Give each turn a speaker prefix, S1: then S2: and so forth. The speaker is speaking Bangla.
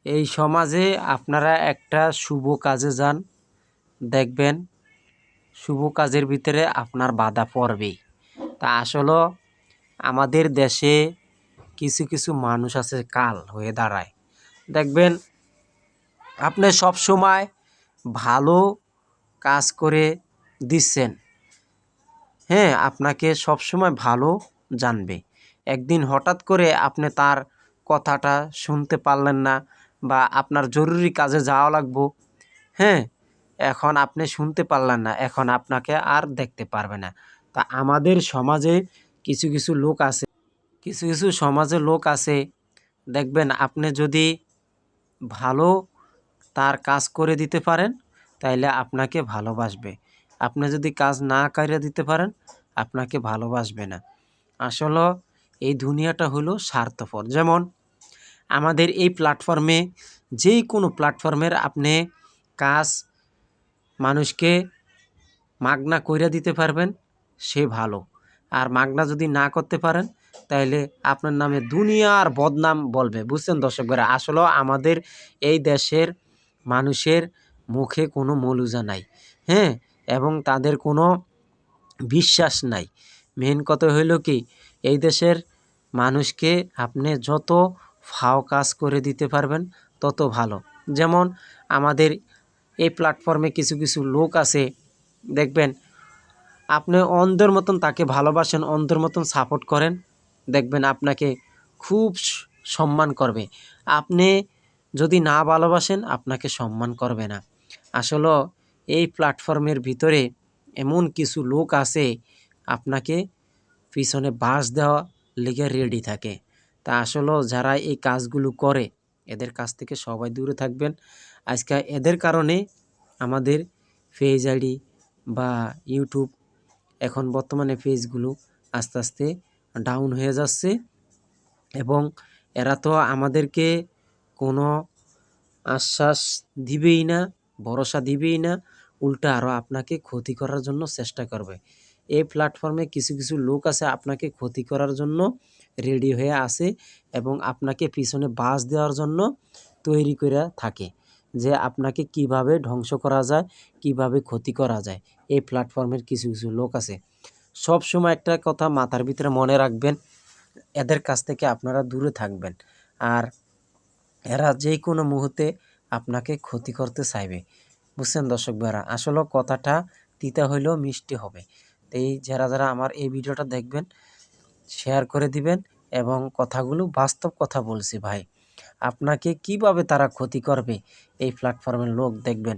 S1: এই সমাজে আপনারা একটা শুভ কাজে যান, দেখবেন শুভ কাজের ভিতরে আপনার বাধা পড়বেই। তা আসলে আমাদের দেশে কিছু কিছু মানুষ আছে কাল হয়ে দাঁড়ায়। দেখবেন আপনি সব সময় ভালো কাজ করে দিচ্ছেন, হ্যাঁ, আপনাকে সব সময় ভালো জানবে। একদিন হঠাৎ করে আপনি তার কথাটা শুনতে পারলেন না, বা আপনার জরুরি কাজে যাওয়া লাগবো, হ্যাঁ, এখন আপনি শুনতে পারলেন না, এখন আপনাকে আর দেখতে পারবে না। তা আমাদের সমাজে কিছু কিছু লোক আছে, কিছু কিছু সমাজে লোক আছে, দেখবেন আপনি যদি ভালো তার কাজ করে দিতে পারেন তাইলে আপনাকে ভালোবাসবে। আপনি যদি কাজ না করে দিতে পারেন আপনাকে ভালোবাসবে না। আসলে এই দুনিয়াটা হলো স্বার্থপর। যেমন আমাদের এই প্ল্যাটফর্মে, যেই কোনো প্ল্যাটফর্মের আপনি কাজ মানুষকে মাগনা কইরা দিতে পারবেন সে ভালো। আর মাগনা যদি না করতে পারেন তাইলে আপনার নামে দুনিয়ার বদনাম বলবে। বুঝছেন দর্শক ভাইরা? আসলে আমাদের এই দেশের মানুষের মুখে কোনো মৌলুজা নাই, হ্যাঁ, এবং তাদের কোনো বিশ্বাস নাই। মেন কথা হইল কি, এই দেশের মানুষকে আপনি যত ফাও কাজ করে দিতে পারবেন তত ভালো। যেমন আমাদের এই প্ল্যাটফর্মে কিছু কিছু লোক আছে, দেখবেন আপনি অন্ধের মতন তাকে ভালোবাসেন, অন্ধের মতন সাপোর্ট করেন, দেখবেন আপনাকে খুব সম্মান করবে। আপনি যদি না ভালোবাসেন আপনাকে সম্মান করবে না। আসলে এই প্ল্যাটফর্মের ভিতরে এমন কিছু লোক আছে আপনাকে পিছনে বাঁশ দেওয়া লেগে রেডি থাকে। তা আসলে যারা এই কাজগুলো করে এদের কাছ থেকে সবাই দূরে থাকবেন। আজকে এদের কারণে আমাদের পেজ আইডি বা ইউটিউব, এখন বর্তমানে পেজগুলো আস্তে আস্তে ডাউন হয়ে যাচ্ছে, এবং এরা তো আমাদেরকে কোনো আশ্বাস দিবেই না, ভরসা দিবেই না, উল্টা আরও আপনাকে ক্ষতি করার জন্য চেষ্টা করবে। এই প্ল্যাটফর্মে কিছু কিছু লোক আছে আপনাকে ক্ষতি করার জন্য রেডি হয়ে আছে, এবং আপনাকে পিছনে বাঁশ দেওয়ার জন্য তৈরি করে থাকে, যে আপনাকে কিভাবে ধ্বংস করা যায়, কিভাবে ক্ষতি করা যায়। এই প্ল্যাটফর্মের কিছু কিছু লোক আছে। সব সময় একটা কথা মাথার ভিতরে মনে রাখবেন, এদের কাছ থেকে আপনারা দূরে থাকবেন। আর এরা যে কোনো মুহূর্তে আপনাকে ক্ষতি করতে চাইবে। বুঝছেন দর্শক ভাইরা? আসলে কথাটা তিতা হইলেও মিষ্টি হবে। তো এই যারা যারা আমার এই ভিডিওটা দেখবেন শেয়ার করে দিবেন, এবং কথাগুলো বাস্তব কথা বলছি ভাই। আপনাকে কিভাবে তারা ক্ষতি করবে এই প্ল্যাটফর্মের লোক দেখবেন।